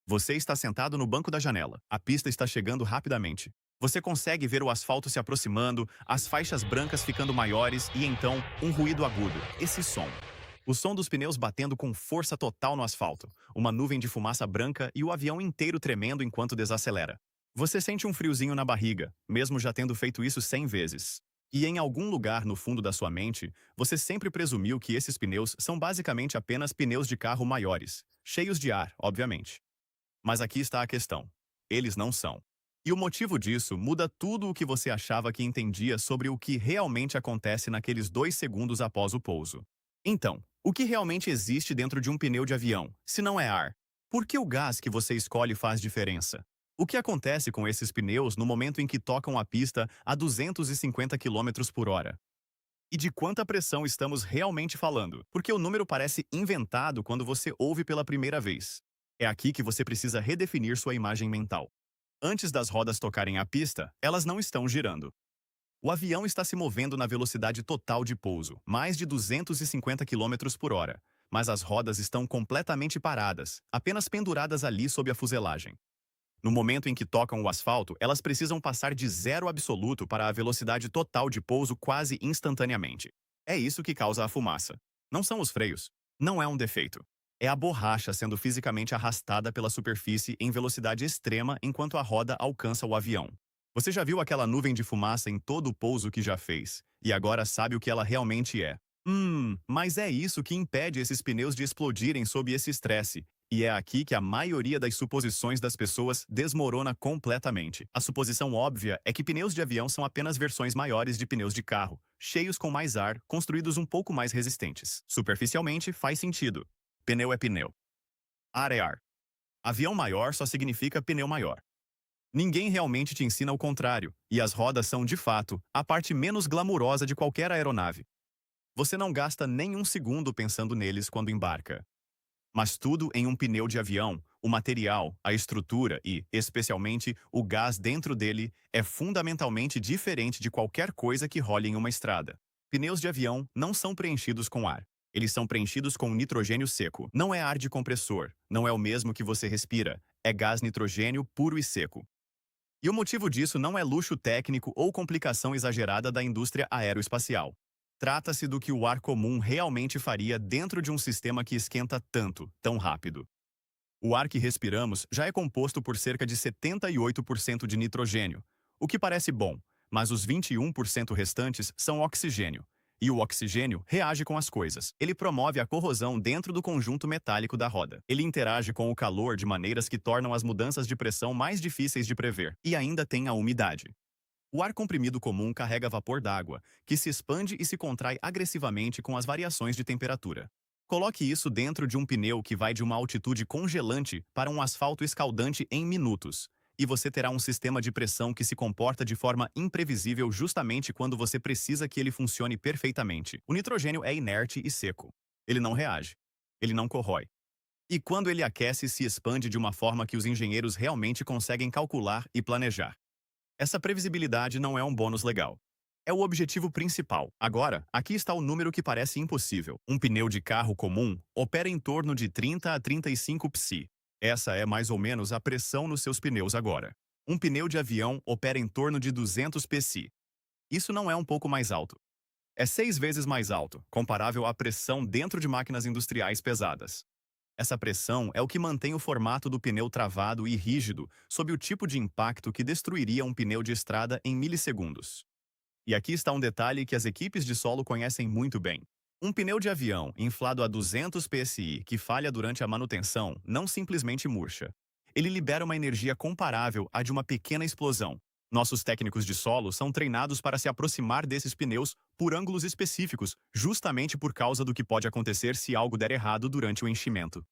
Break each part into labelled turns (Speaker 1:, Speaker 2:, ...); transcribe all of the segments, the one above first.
Speaker 1: Você está sentado no banco da janela. A pista está chegando rapidamente. Você consegue ver o asfalto se aproximando, as faixas brancas ficando maiores e então um ruído agudo. Esse som. O som dos pneus batendo com força total no asfalto, uma nuvem de fumaça branca e o avião inteiro tremendo enquanto desacelera. Você sente um friozinho na barriga, mesmo já tendo feito isso 100 vezes. E em algum lugar no fundo da sua mente, você sempre presumiu que esses pneus são basicamente apenas pneus de carro maiores, cheios de ar, obviamente. Mas aqui está a questão. Eles não são. E o motivo disso muda tudo o que você achava que entendia sobre o que realmente acontece naqueles 2 segundos após o pouso. Então, o que realmente existe dentro de um pneu de avião, se não é ar? Por que o gás que você escolhe faz diferença? O que acontece com esses pneus no momento em que tocam a pista a 250 quilômetros por hora? E de quanta pressão estamos realmente falando? Porque o número parece inventado quando você ouve pela primeira vez. É aqui que você precisa redefinir sua imagem mental. Antes das rodas tocarem a pista, elas não estão girando. O avião está se movendo na velocidade total de pouso, mais de 250 quilômetros por hora, mas as rodas estão completamente paradas, apenas penduradas ali sob a fuselagem. No momento em que tocam o asfalto, elas precisam passar de zero absoluto para a velocidade total de pouso quase instantaneamente. É isso que causa a fumaça. Não são os freios. Não é um defeito. É a borracha sendo fisicamente arrastada pela superfície em velocidade extrema enquanto a roda alcança o avião. Você já viu aquela nuvem de fumaça em todo o pouso que já fez, e agora sabe o que ela realmente é. Mas é isso que impede esses pneus de explodirem sob esse estresse. E é aqui que a maioria das suposições das pessoas desmorona completamente. A suposição óbvia é que pneus de avião são apenas versões maiores de pneus de carro, cheios com mais ar, construídos um pouco mais resistentes. Superficialmente, faz sentido. Pneu é pneu. Ar é ar. Avião maior só significa pneu maior. Ninguém realmente te ensina o contrário, e as rodas são, de fato, a parte menos glamurosa de qualquer aeronave. Você não gasta nem um segundo pensando neles quando embarca. Mas tudo em um pneu de avião, o material, a estrutura e, especialmente, o gás dentro dele é fundamentalmente diferente de qualquer coisa que role em uma estrada. Pneus de avião não são preenchidos com ar. Eles são preenchidos com nitrogênio seco. Não é ar de compressor, não é o mesmo que você respira, é gás nitrogênio puro e seco. E o motivo disso não é luxo técnico ou complicação exagerada da indústria aeroespacial. Trata-se do que o ar comum realmente faria dentro de um sistema que esquenta tanto, tão rápido. O ar que respiramos já é composto por cerca de 78% de nitrogênio, o que parece bom, mas os 21% restantes são oxigênio. E o oxigênio reage com as coisas. Ele promove a corrosão dentro do conjunto metálico da roda. Ele interage com o calor de maneiras que tornam as mudanças de pressão mais difíceis de prever. E ainda tem a umidade. O ar comprimido comum carrega vapor d'água, que se expande e se contrai agressivamente com as variações de temperatura. Coloque isso dentro de um pneu que vai de uma altitude congelante para um asfalto escaldante em minutos, e você terá um sistema de pressão que se comporta de forma imprevisível justamente quando você precisa que ele funcione perfeitamente. O nitrogênio é inerte e seco. Ele não reage. Ele não corrói. E quando ele aquece, se expande de uma forma que os engenheiros realmente conseguem calcular e planejar. Essa previsibilidade não é um bônus legal. É o objetivo principal. Agora, aqui está o número que parece impossível. Um pneu de carro comum opera em torno de 30 a 35 psi. Essa é mais ou menos a pressão nos seus pneus agora. Um pneu de avião opera em torno de 200 psi. Isso não é um pouco mais alto. É 6 vezes mais alto, comparável à pressão dentro de máquinas industriais pesadas. Essa pressão é o que mantém o formato do pneu travado e rígido sob o tipo de impacto que destruiria um pneu de estrada em milissegundos. E aqui está um detalhe que as equipes de solo conhecem muito bem. Um pneu de avião inflado a 200 psi que falha durante a manutenção não simplesmente murcha. Ele libera uma energia comparável à de uma pequena explosão. Nossos técnicos de solo são treinados para se aproximar desses pneus por ângulos específicos, justamente por causa do que pode acontecer se algo der errado durante o enchimento.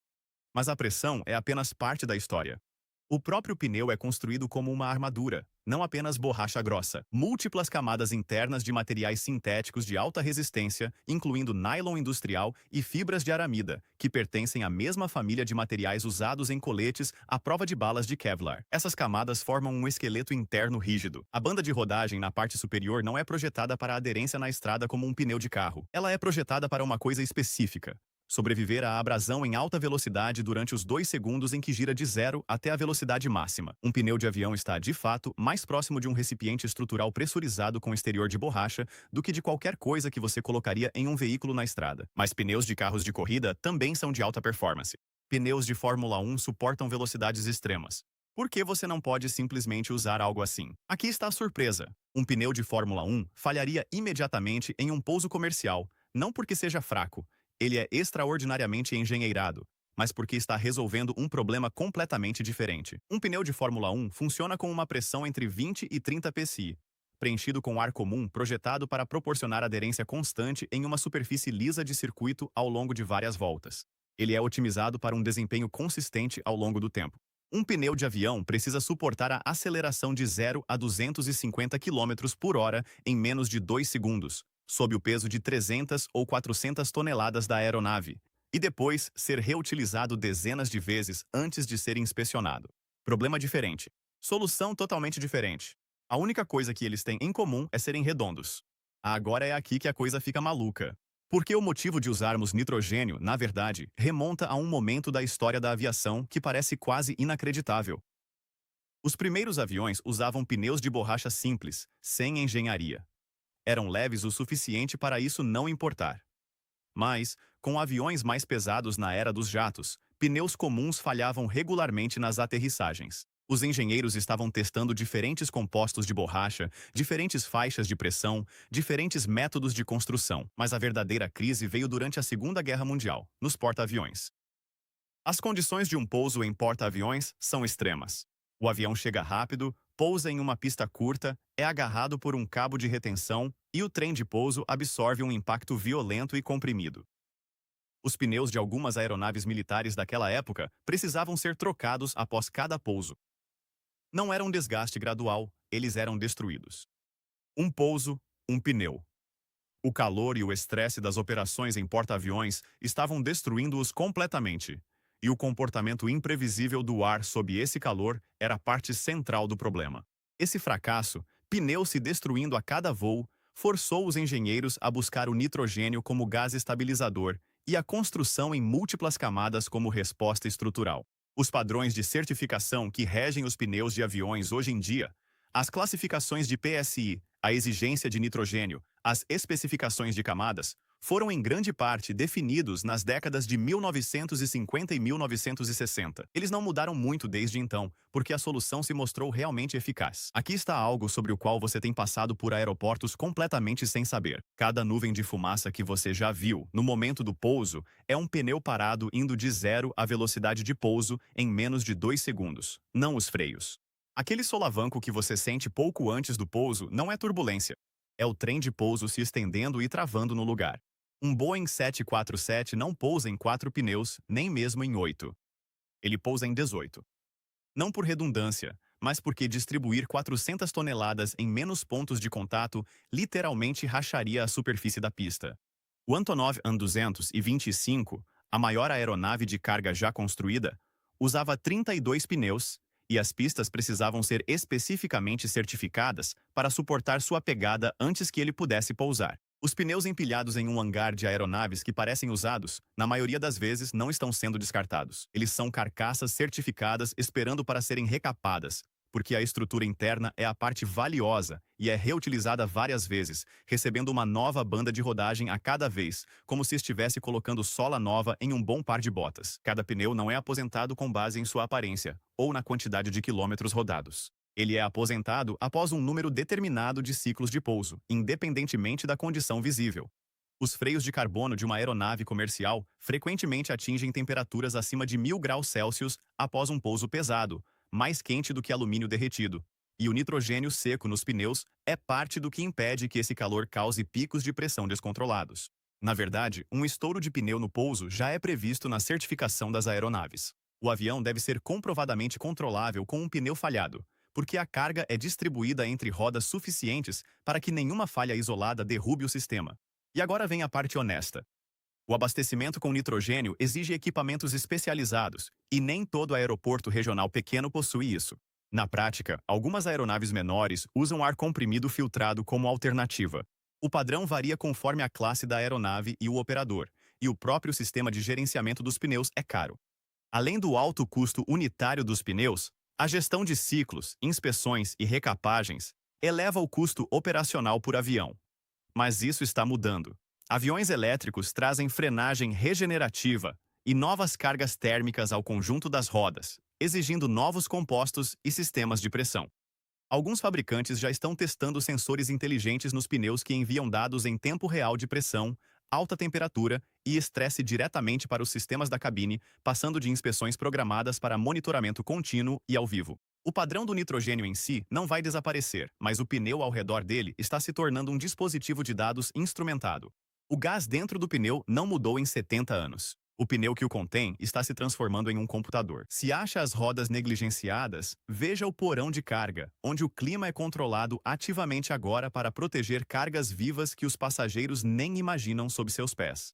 Speaker 1: Mas a pressão é apenas parte da história. O próprio pneu é construído como uma armadura, não apenas borracha grossa. Múltiplas camadas internas de materiais sintéticos de alta resistência, incluindo nylon industrial e fibras de aramida, que pertencem à mesma família de materiais usados em coletes à prova de balas de Kevlar. Essas camadas formam um esqueleto interno rígido. A banda de rodagem na parte superior não é projetada para aderência na estrada como um pneu de carro. Ela é projetada para uma coisa específica: sobreviver à abrasão em alta velocidade durante os 2 segundos em que gira de zero até a velocidade máxima. Um pneu de avião está, de fato, mais próximo de um recipiente estrutural pressurizado com exterior de borracha do que de qualquer coisa que você colocaria em um veículo na estrada. Mas pneus de carros de corrida também são de alta performance. Pneus de Fórmula 1 suportam velocidades extremas. Por que você não pode simplesmente usar algo assim? Aqui está a surpresa. Um pneu de Fórmula 1 falharia imediatamente em um pouso comercial, não porque seja fraco. Ele é extraordinariamente engenheirado, mas porque está resolvendo um problema completamente diferente. Um pneu de Fórmula 1 funciona com uma pressão entre 20 e 30 psi, preenchido com ar comum projetado para proporcionar aderência constante em uma superfície lisa de circuito ao longo de várias voltas. Ele é otimizado para um desempenho consistente ao longo do tempo. Um pneu de avião precisa suportar a aceleração de 0 a 250 km/h em menos de 2 segundos, sob o peso de 300 ou 400 toneladas da aeronave, e depois ser reutilizado dezenas de vezes antes de ser inspecionado. Problema diferente. Solução totalmente diferente. A única coisa que eles têm em comum é serem redondos. Agora é aqui que a coisa fica maluca. Porque o motivo de usarmos nitrogênio, na verdade, remonta a um momento da história da aviação que parece quase inacreditável. Os primeiros aviões usavam pneus de borracha simples, sem engenharia. Eram leves o suficiente para isso não importar. Mas, com aviões mais pesados na era dos jatos, pneus comuns falhavam regularmente nas aterrissagens. Os engenheiros estavam testando diferentes compostos de borracha, diferentes faixas de pressão, diferentes métodos de construção, mas a verdadeira crise veio durante a Segunda Guerra Mundial, nos porta-aviões. As condições de um pouso em porta-aviões são extremas. O avião chega rápido, pousa em uma pista curta, é agarrado por um cabo de retenção e o trem de pouso absorve um impacto violento e comprimido. Os pneus de algumas aeronaves militares daquela época precisavam ser trocados após cada pouso. Não era um desgaste gradual, eles eram destruídos. Um pouso, um pneu. O calor e o estresse das operações em porta-aviões estavam destruindo-os completamente, e o comportamento imprevisível do ar sob esse calor era a parte central do problema. Esse fracasso, pneus se destruindo a cada voo, forçou os engenheiros a buscar o nitrogênio como gás estabilizador e a construção em múltiplas camadas como resposta estrutural. Os padrões de certificação que regem os pneus de aviões hoje em dia, as classificações de PSI, a exigência de nitrogênio, as especificações de camadas, foram em grande parte definidos nas décadas de 1950 e 1960. Eles não mudaram muito desde então, porque a solução se mostrou realmente eficaz. Aqui está algo sobre o qual você tem passado por aeroportos completamente sem saber. Cada nuvem de fumaça que você já viu no momento do pouso é um pneu parado indo de zero à velocidade de pouso em menos de 2 segundos, não os freios. Aquele solavanco que você sente pouco antes do pouso não é turbulência. É o trem de pouso se estendendo e travando no lugar. Um Boeing 747 não pousa em 4 pneus, nem mesmo em 8. Ele pousa em 18. Não por redundância, mas porque distribuir 400 toneladas em menos pontos de contato literalmente racharia a superfície da pista. O Antonov An-225, a maior aeronave de carga já construída, usava 32 pneus, e as pistas precisavam ser especificamente certificadas para suportar sua pegada antes que ele pudesse pousar. Os pneus empilhados em um hangar de aeronaves que parecem usados, na maioria das vezes, não estão sendo descartados. Eles são carcaças certificadas esperando para serem recapadas, porque a estrutura interna é a parte valiosa e é reutilizada várias vezes, recebendo uma nova banda de rodagem a cada vez, como se estivesse colocando sola nova em um bom par de botas. Cada pneu não é aposentado com base em sua aparência ou na quantidade de quilômetros rodados. Ele é aposentado após um número determinado de ciclos de pouso, independentemente da condição visível. Os freios de carbono de uma aeronave comercial frequentemente atingem temperaturas acima de 1000 graus Celsius após um pouso pesado, mais quente do que alumínio derretido. E o nitrogênio seco nos pneus é parte do que impede que esse calor cause picos de pressão descontrolados. Na verdade, um estouro de pneu no pouso já é previsto na certificação das aeronaves. O avião deve ser comprovadamente controlável com um pneu falhado, porque a carga é distribuída entre rodas suficientes para que nenhuma falha isolada derrube o sistema. E agora vem a parte honesta. O abastecimento com nitrogênio exige equipamentos especializados, e nem todo aeroporto regional pequeno possui isso. Na prática, algumas aeronaves menores usam ar comprimido filtrado como alternativa. O padrão varia conforme a classe da aeronave e o operador, e o próprio sistema de gerenciamento dos pneus é caro. Além do alto custo unitário dos pneus, a gestão de ciclos, inspeções e recapagens eleva o custo operacional por avião. Mas isso está mudando. Aviões elétricos trazem frenagem regenerativa e novas cargas térmicas ao conjunto das rodas, exigindo novos compostos e sistemas de pressão. Alguns fabricantes já estão testando sensores inteligentes nos pneus que enviam dados em tempo real de pressão, alta temperatura e estresse diretamente para os sistemas da cabine, passando de inspeções programadas para monitoramento contínuo e ao vivo. O padrão do nitrogênio em si não vai desaparecer, mas o pneu ao redor dele está se tornando um dispositivo de dados instrumentado. O gás dentro do pneu não mudou em 70 anos. O pneu que o contém está se transformando em um computador. Se acha as rodas negligenciadas, veja o porão de carga, onde o clima é controlado ativamente agora para proteger cargas vivas que os passageiros nem imaginam sob seus pés.